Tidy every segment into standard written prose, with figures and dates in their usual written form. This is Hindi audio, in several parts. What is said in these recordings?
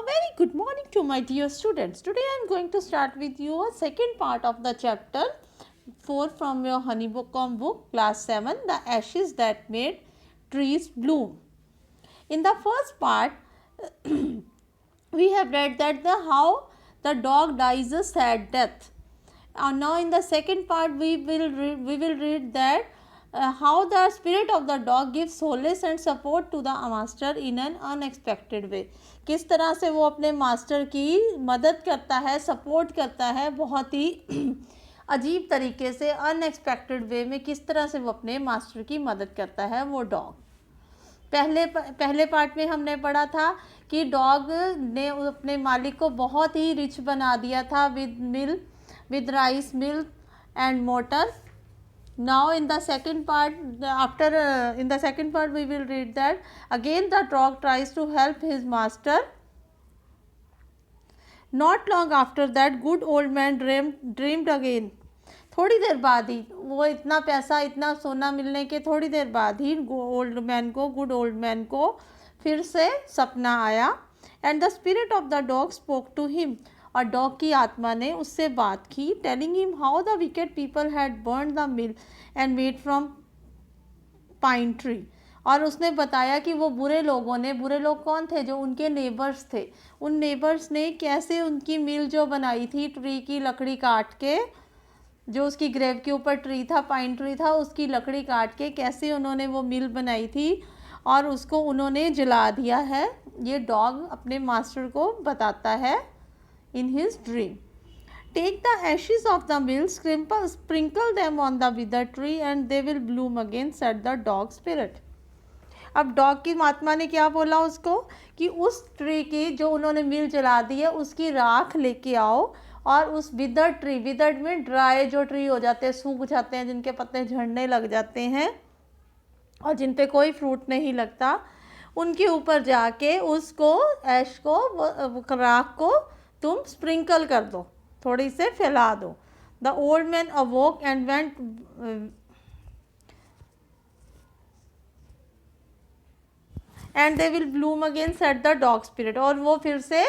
very good morning to my dear students. Today I am going to start with you a second part of the chapter 4 from your Honeycomb book, class 7, The Ashes That Made Trees Bloom. In the first part, we have read that how the dog dies a sad death. Now in the second part we will read that how the spirit of the dog gives solace and support to the master in an unexpected way. किस तरह से वो अपने मास्टर की मदद करता है, सपोर्ट करता है बहुत ही अजीब तरीके से, अनएक्सपेक्टेड वे में किस तरह से वो अपने मास्टर की मदद करता है वो डॉग. पहले पार्ट में हमने पढ़ा था कि डॉग ने अपने मालिक को बहुत ही रिच बना दिया था with rice, milk and mortar. Now in the second part, in the second part we will read that again the dog tries to help his master. Not long after that, good old man dreamed again. थोड़ी देर बाद ही, वो इतना पैसा, इतना सोना मिलने के थोड़ी देर बाद ही गुड ओल्ड मैन को फिर से सपना आया. And the spirit of the dog spoke to him, और डॉग की आत्मा ने उससे बात की. Telling him how the wicked people had burn the mill and made from pine tree. और उसने बताया कि वो बुरे लोग कौन थे, जो उनके नेबर्स थे, उन नेबर्स ने कैसे उनकी मिल जो बनाई थी ट्री की लकड़ी काट के, जो उसकी ग्रेव के ऊपर ट्री था, पाइन ट्री था, उसकी लकड़ी काट के कैसे उन्होंने वो मिल बनाई थी और उसको उन्होंने जला दिया है. ये डॉग अपने मास्टर को बताता है in his dream. Take the ashes of the mill, sprinkle them on the withered tree and they will bloom again, said the dog spirit. अब डॉग की आत्मा ने क्या बोला उसको कि उस ट्री की जो उन्होंने मिल जला दी है उसकी राख लेके आओ और उस विदर्ड ट्री, विदर्ड में ड्राई जो ट्री हो जाते हैं, सूख जाते हैं, जिनके पत्ते झड़ने लग जाते हैं और जिन पे कोई फ्रूट नहीं लगता, उनके ऊपर जाके उसको ऐश को, राख को तुम स्प्रिंकल कर दो, थोड़ी से फैला दो. The old man awoke and went and they will Bloom again, set the dog spirit. और वो फिर से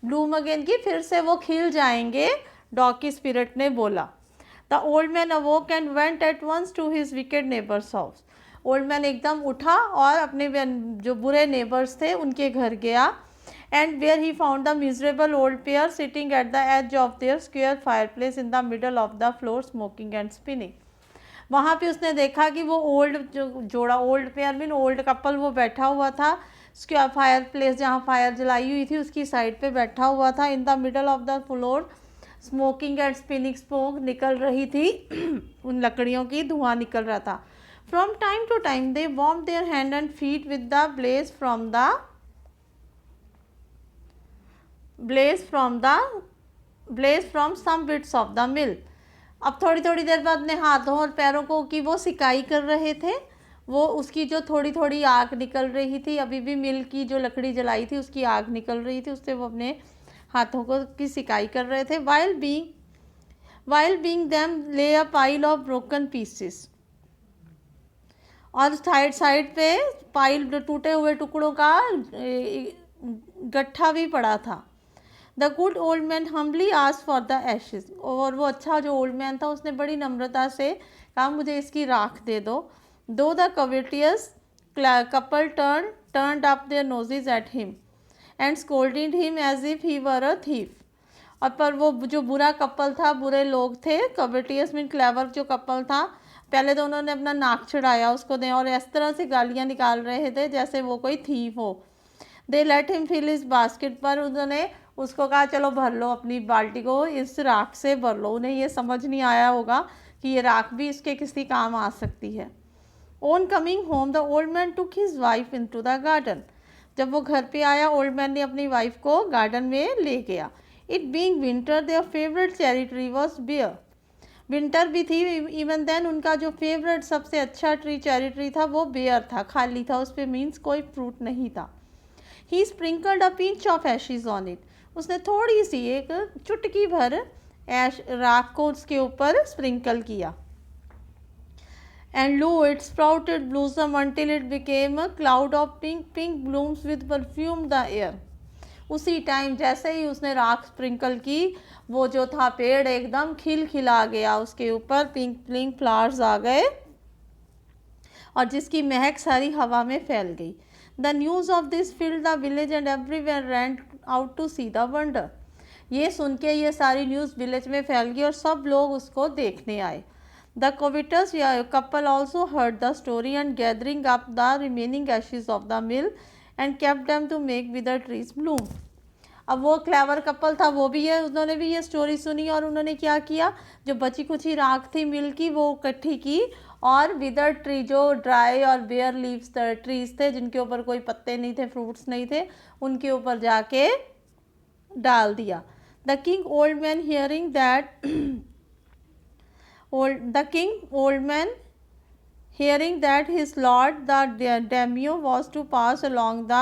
ब्लूम अगेन की, फिर से वो खिल जाएंगे, डॉग की स्पिरिट ने बोला. The old man awoke and went at once to his wicked neighbours house. Old man एकदम उठा और अपने जो बुरे नेबर्स थे उनके घर गया. And where he found the miserable old pair sitting at the edge of their square fireplace in the middle of the floor smoking and spinning. वहाँ पे उसने देखा कि वो old pair mean old couple वो बैठा हुआ था स्क्वायर फायर प्लेस, जहाँ फायर जलाई हुई थी उसकी साइड पे बैठा हुआ था. In the middle of the floor smoking and spinning, smoke निकल रही थी उन लकड़ियों की, धुआं निकल रहा था. From time to time they warm their hand and feet with the blaze from some bits of the mill. अब थोड़ी थोड़ी देर बाद अपने हाथों और पैरों को की वो सिकाई कर रहे थे, वो उसकी जो थोड़ी थोड़ी आग निकल रही थी, अभी भी मिल की जो लकड़ी जलाई थी उसकी आग निकल रही थी, उससे वो अपने हाथों को की सिकाई कर रहे थे. While being them lay a pile of broken pieces, और साइड पे पाइल, टूटे हुए टुकड़ों का गट्ठा भी पड़ा था. The good old man humbly asked for the ashes, और वो अच्छा जो ओल्ड मैन था उसने बड़ी नम्रता से कहा मुझे इसकी राख दे दो. दो the covetous couple turned up their noses at him and scolded him as if he were a thief. और पर वो जो बुरा कपल था, बुरे लोग थे, कविटियस मीन क्लेवर जो कपल था, पहले तो उन्होंने अपना नाक चढ़ाया उसको दें और इस तरह से गालियाँ निकाल रहे थे जैसे वो कोई थीफ हो. दे लेट हिम फिल इस बास्केट, पर उन्होंने उसको कहा चलो भर लो अपनी बाल्टी को, इस राख से भर लो. उन्हें ये समझ नहीं आया होगा कि ये राख भी इसके किसी काम आ सकती है. On coming home the old man took his wife into the garden. जब वो घर पे आया, ओल्ड मैन ने अपनी वाइफ को गार्डन में ले गया. It being winter their favourite cherry tree was bare. Winter भी थी, इवन देन उनका जो फेवरेट सबसे अच्छा ट्री, चेरी ट्री था, वो बेयर था, खाली था, उस पर मीन्स कोई फ्रूट नहीं था. He sprinkled a pinch of ashes on it. उसने थोड़ी सी, एक चुटकी भर राख को उसके ऊपर स्प्रिंकल किया. And low it sprouted ब्लूसम until it became a cloud of pink blooms with perfumed the air. उसी टाइम जैसे ही उसने राख स्प्रिंकल की, वो जो था पेड़ एकदम खिला गया, उसके ऊपर पिंक पिंक फ्लावर्स आ गए और जिसकी महक सारी हवा में फैल गई। The news of this filled the village and everywhere ran out to see the wonder. ये सुन के ये सारी न्यूज़ विलेज में फैल गई और सब लोग उसको देखने आए। The covetous couple also heard the story and gathering up the remaining ashes of the mill and kept them to make wither trees bloom. अब वो क्लेवर कपल था, वो भी उन्होंने भी ये स्टोरी सुनी और उन्होंने क्या किया, जो बची कुची राख थी मिल की वो इकट्ठी की और विदर ट्री, जो ड्राई और बेयर लीव्स ट्रीज थे जिनके ऊपर कोई पत्ते नहीं थे, फ्रूट्स नहीं थे, उनके ऊपर जाके डाल दिया। The king old man hearing that old man hearing that his lord the daimyo was to pass along the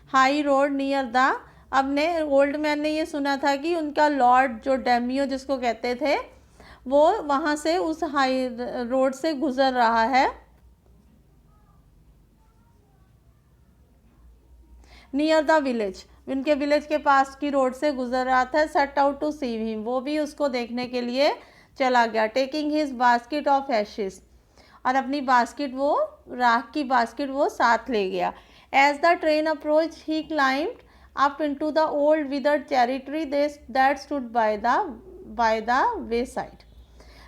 high road near the, अब ने ओल्ड मैन ने ये सुना था कि उनका लॉर्ड जो डेमियो जिसको कहते थे वो वहाँ से उस हाई रोड से गुजर रहा है, नियर द विलेज, उनके विलेज के पास की रोड से गुजर रहा था। Set out to see him, वो भी उसको देखने के लिए चला गया। Taking his basket of ashes, और अपनी बास्केट, वो राख की बास्केट वो साथ ले गया। As the train approach he climbed up into the old withered cherry tree that stood by the wayside.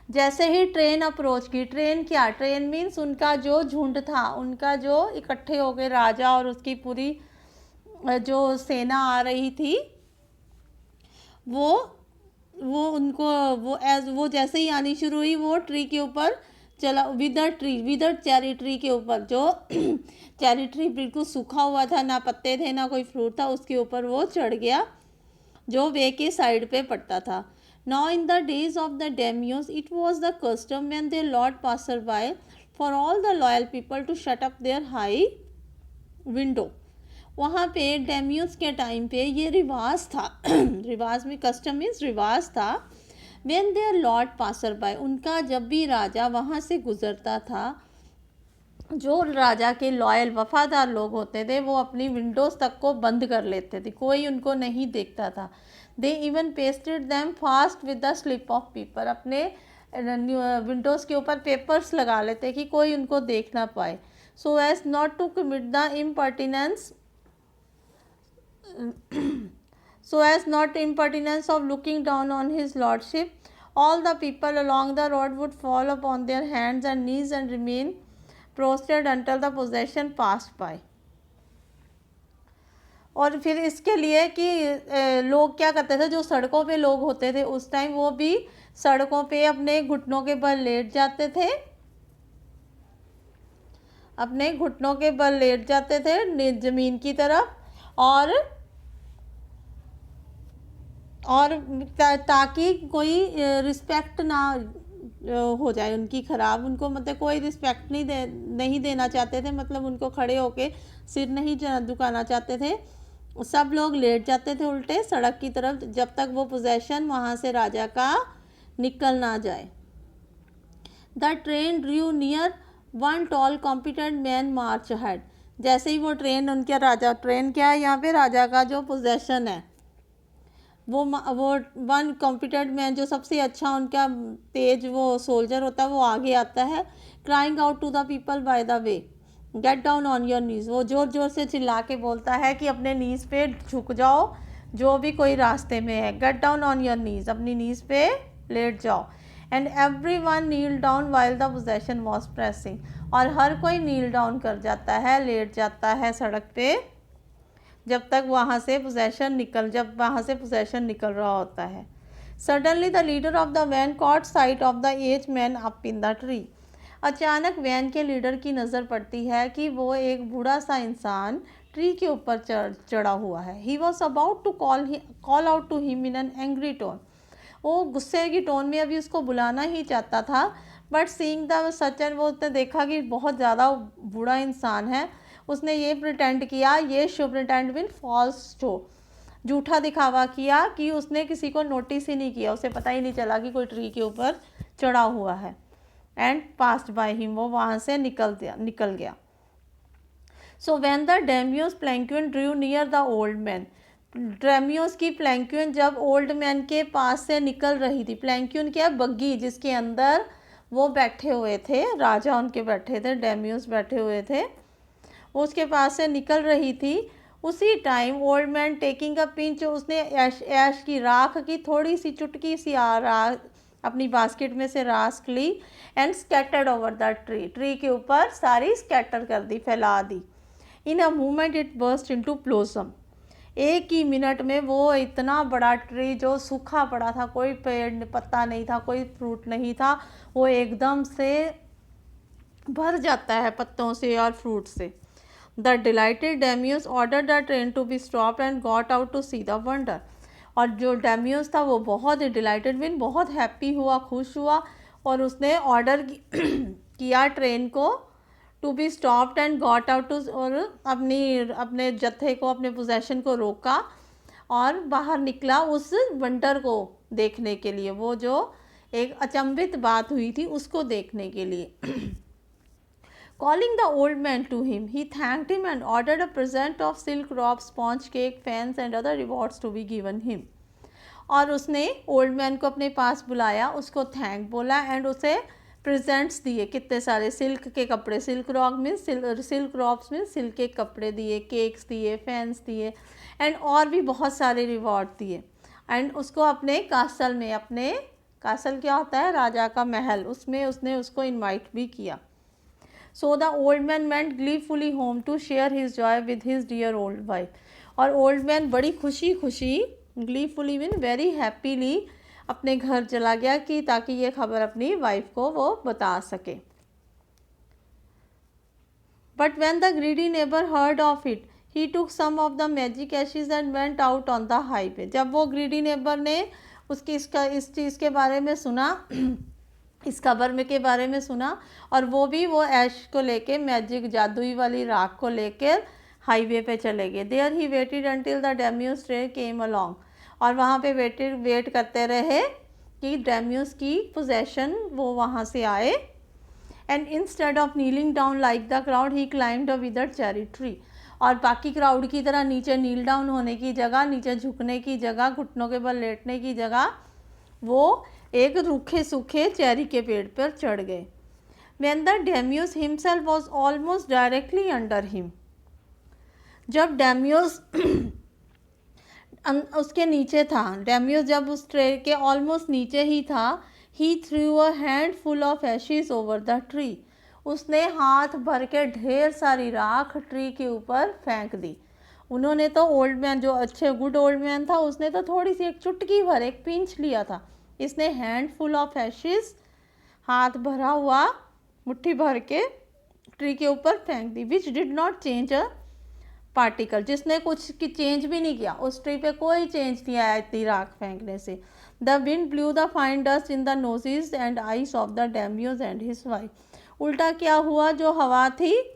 जैसे ही ट्रेन अप्रोच की, ट्रेन क्या, ट्रेन मीन्स उनका जो झुंड था, उनका जो इकट्ठे हो गए राजा और उसकी पूरी जो सेना आ रही थी, वो जैसे ही आनी शुरू हुई, वो ट्री के ऊपर चला, विदर चेरी ट्री के ऊपर, जो चेरी ट्री बिल्कुल सूखा हुआ था, ना पत्ते थे ना कोई फ्रूट था, उसके ऊपर वो चढ़ गया जो वे के साइड पे पड़ता था। Now in the days of the daimyos it was the custom when the lord passer by for all the loyal people to shut up their high window. वहाँ पे डेमियोस के टाइम पे ये रिवाज था रिवाज में, कस्टम मीन्स रिवाज था, when their lord passer by, उनका जब भी राजा वहाँ से गुजरता था, जो राजा के लॉयल वफादार लोग होते थे वो अपनी विंडोज़ तक को बंद कर लेते थे, कोई उनको नहीं देखता था। They even pasted them fast with the slip of paper, अपने विंडोज़ के ऊपर पेपर्स लगा लेते कि कोई उनको देख ना पाए। So as not to commit the impertinence of looking down on his lordship, all the people along the road would fall upon their hands and knees and remain prostrate until the procession passed by। और फिर इसके लिए कि लोग क्या करते थे, जो सड़कों पे लोग होते थे उस टाइम, वो भी सड़कों पे अपने घुटनों के बल लेट जाते थे, अपने घुटनों के बल लेट जाते थे ज़मीन की तरफ, और ताकि कोई रिस्पेक्ट ना हो जाए उनकी ख़राब, उनको मतलब कोई रिस्पेक्ट नहीं देना चाहते थे, मतलब उनको खड़े होके सिर नहीं झुकाना चाहते थे। सब लोग लेट जाते थे उल्टे सड़क की तरफ, जब तक वो पोजेशन वहाँ से राजा का निकल ना जाए। The train drew near, one tall competent man march ahead. जैसे ही वो ट्रेन, उनके राजा, ट्रेन क्या है यहाँ पे, राजा का जो पोजेशन है, वो वन कॉम्पिटेंट मैन, जो सबसे अच्छा उनका तेज वो सोल्जर होता है, वो आगे आता है। Crying out to the people by the way, get down on your knees, वो ज़ोर ज़ोर से चिल्ला के बोलता है कि अपने नीज़ पे झुक जाओ, जो भी कोई रास्ते में है। Get down on your knees, अपनी नीज़ पे लेट जाओ। And everyone kneel down while the procession was passing, और हर कोई नील डाउन कर जाता है, लेट जाता है सड़क पे, जब वहाँ से पोजेशन निकल रहा होता है। Suddenly the leader of the van caught sight of the aged man up in the tree. अचानक वैन के लीडर की नज़र पड़ती है कि वो एक बूढ़ा सा इंसान ट्री के ऊपर चढ़ा हुआ है। He was about to call out to him in an angry tone, वो गुस्से की टोन में अभी उसको बुलाना ही चाहता था, बट सीइंग द सचन, वो उसने देखा कि बहुत ज़्यादा बूढ़ा इंसान है, उसने ये प्रिटेंड किया, ये show pretend with false show, झूठा दिखावा किया कि उसने किसी को नोटिस ही नहीं किया, उसे पता ही नहीं चला कि कोई ट्री के ऊपर चढ़ा हुआ है। एंड पास्ड बाय हिम, वो वहाँ से निकल गया। So when the daimyo's palanquin drew near the old man, daimyo की प्लैंक्विन जब ओल्ड मैन के पास से निकल रही थी, प्लैंक्विन क्या, बग्गी जिसके अंदर वो बैठे हुए थे, राजा उनके बैठे थे, डेम्यूस बैठे हुए थे, उसके पास से निकल रही थी, उसी time old man taking a pinch, उसने ऐश की राख की थोड़ी सी चुटकी सी अपनी बास्केट में से राख ली, and scattered over the tree, tree के ऊपर सारी स्कैटर कर दी, फैला दी। In a movement it burst into blossom, एक ही मिनट में वो इतना बड़ा ट्री जो सूखा पड़ा था, कोई पेड़ पत्ता नहीं था, कोई फ्रूट नहीं था, वो एकदम से भर जाता है पत्तों से और फ्रूट से। The delighted daimyo order the train to be stop and got out to see the wonder, और जो डेम्यूस था वो बहुत ही डिलाइटेड मीन बहुत हैप्पी हुआ, खुश हुआ, और उसने ऑर्डर किया ट्रेन को to be stopped and got out to, और अपने जत्थे को, अपने पोजेशन को रोका और बाहर निकला उस वंडर को देखने के लिए, वो जो एक अचंभित बात हुई थी उसको देखने के लिए। Calling the old man to him, he thanked him and ordered a present of silk robe, sponge cake, fans and other rewards to be given him. और उसने ओल्ड मैन को अपने पास बुलाया, उसको थैंक बोला एंड उसे प्रेजेंट्स दिए, कितने सारे सिल्क के कपड़े, silk robe means silk robes means silk के कपड़े दिए, केक्स दिए, फैंस दिए, एंड और भी बहुत सारे रिवॉर्ड दिए। एंड उसको अपने कासल में, अपने कासल क्या होता है, राजा का महल, उसमें उसने उसको इनवाइट भी किया। So the old man went gleefully home to share his joy with his dear old wife. और ओल्ड मैन बड़ी खुशी खुशी, gleefully मीन वेरी हैप्पीली, अपने घर चला गया कि ताकि ये खबर अपनी वाइफ को वो बता सके। But when the greedy neighbor heard of it, he took some of the magic ashes and went out on the highway. जब वो greedy neighbor ने उसकी इस चीज़ के बारे में सुना, इस खबर में के बारे में सुना, और वो भी वो ऐश को लेके, मैजिक जादुई वाली राख को लेकर हाईवे पे चले गए। There he waited until the daimyo train came along, और वहाँ पे वेट करते रहे कि डेम्यूस की पोजेशन वो वहाँ से आए। And instead of kneeling down like the crowd he climbed a withered cherry tree, और बाकी क्राउड की तरह नीचे नील डाउन होने की जगह, नीचे झुकने की जगह, घुटनों के बल लेटने की जगह, वो एक रूखे सूखे चेरी के पेड़ पर चढ़ गए। When the daimyo himself was almost directly under him, जब डेम्यूस उसके नीचे था, डेम्यूस जब उस ट्रे के ऑलमोस्ट नीचे ही था, he threw a handful of ashes over the tree, उसने हाथ भर के ढेर सारी राख ट्री के ऊपर फेंक दी। उन्होंने तो ओल्ड मैन, जो अच्छे गुड ओल्ड मैन था, उसने तो थोड़ी सी एक चुटकी भर, एक पिंच लिया था, इसने हैंड फुल ऑफ एशेस, हाथ भरा हुआ, मुट्ठी भर के ट्री के ऊपर फेंक दी। Which did not change a particle, जिसने कुछ की चेंज भी नहीं किया, उस ट्री पे कोई चेंज नहीं आया इतनी राख फेंकने से। The wind blew the fine dust in the noses and eyes of the daimyo and his wife. उल्टा क्या हुआ, जो हवा थी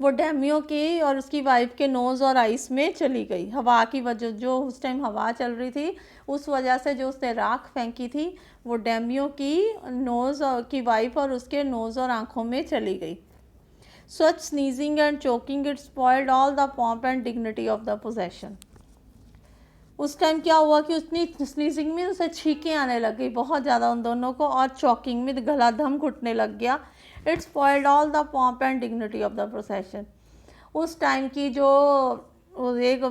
वो डेम्यो की और उसकी वाइफ के नोज़ और आइस में चली गई। हवा की वजह, जो उस टाइम हवा चल रही थी, उस वजह से जो उसने राख फेंकी थी वो डेम्यो की नोज़ की वाइफ और उसके नोज़ और आँखों में चली गई। Such sneezing and choking it spoiled all the pomp and dignity of the procession. उस टाइम क्या हुआ कि उसने स्नीजिंग में उसे छींकें आने लग गई बहुत ज़्यादा उन दोनों को, और चॉकिंग में गला दम घुटने लग गया। It spoiled all the pomp and dignity of the procession. उस टाइम की जो एक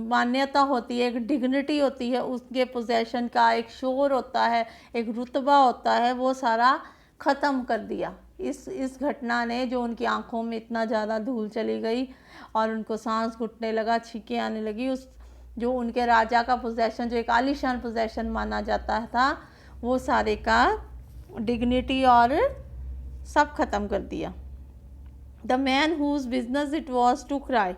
मान्यता होती है, एक डिग्निटी होती है, उसके पोजेशन का एक शोर होता है, एक रुतबा होता है, वो सारा ख़त्म कर दिया इस घटना ने, जो उनकी आंखों में इतना ज़्यादा धूल चली गई और उनको सांस घुटने लगा, छींकें आने लगी। उस जो उनके राजा का पोजेशन, जो एक आलीशान पोजेशन माना जाता था, वो सारे का डिग्निटी और सब ख़त्म कर दिया। The man whose business it was to cry,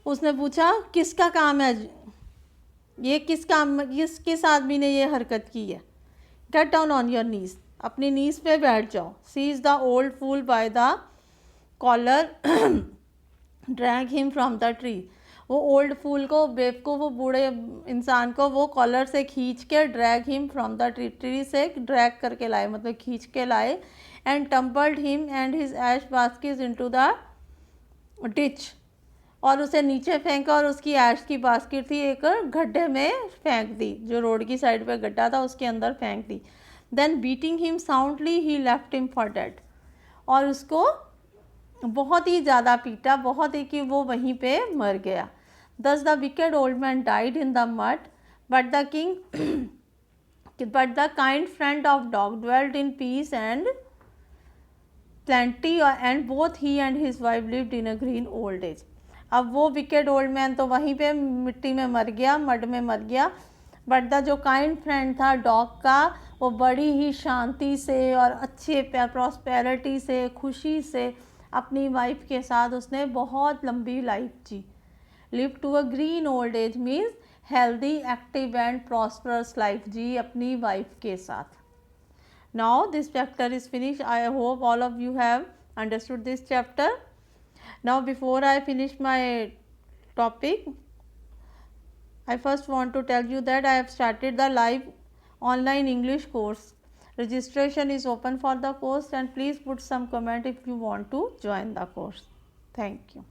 उसने पूछा किसका काम है ये, किस आदमी ने ये हरकत की है। Get down on your knees, अपनी नीज पे बैठ जाओ। Seize the old fool by the collar, drag him from the tree, वो ओल्ड फूल को, बेवकूफ़, वो बूढ़े इंसान को वो कॉलर से खींच के drag him from the tree से ड्रैग करके लाए, मतलब खींच के लाए। And tumbled him and his ash basket into the ditch, और उसे नीचे फेंका और उसकी ऐश की बास्केट थी एक गड्ढे में फेंक दी, जो रोड की साइड पे गड्ढा था उसके अंदर फेंक दी। Then beating him soundly he left him for dead, और उसको बहुत ही ज़्यादा पीटा, बहुत ही कि वो वहीं पे मर गया। Thus the wicked old man died in the mud, but the king but the kind friend of dog dwelt in peace and plenty, and both he and his wife lived in a green old age. अब वो विकेड ओल्ड मैन तो वहीं पे मिट्टी में मर गया, मड में मर गया, बट द जो काइंड फ्रेंड था डॉग का, वो बड़ी ही शांति से और अच्छे प्रॉस्पेरिटी से, खुशी से अपनी वाइफ के साथ उसने बहुत लंबी लाइफ जी। Live to a green old age means healthy, active and prosperous life जी अपनी वाइफ के साथ। Now this chapter is finish. I hope all of you have understood this chapter. Now before I finish my topic, I first want to tell you that I have started the live online English course. Registration is open for the course, and please put some comment if you want to join the course. Thank you.